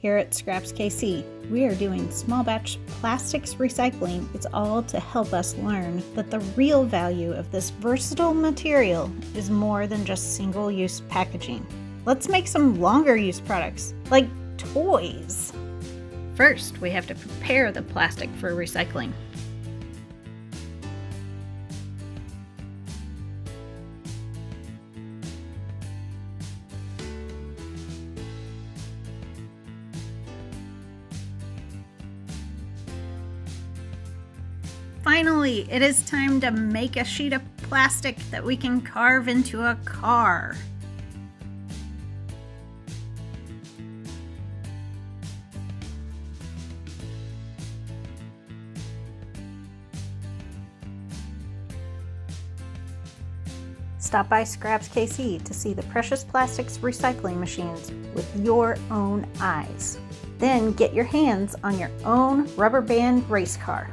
Here at ScrapsKC, we are doing small batch plastics recycling. It's all to help us learn that the real value of this versatile material is more than just single-use packaging. Let's make some longer-use products, like toys. First, we have to prepare the plastic for recycling. Finally, it is time to make a sheet of plastic that we can carve into a car. Stop by ScrapsKC to see the precious plastics recycling machines with your own eyes. Then get your hands on your own rubber band race car.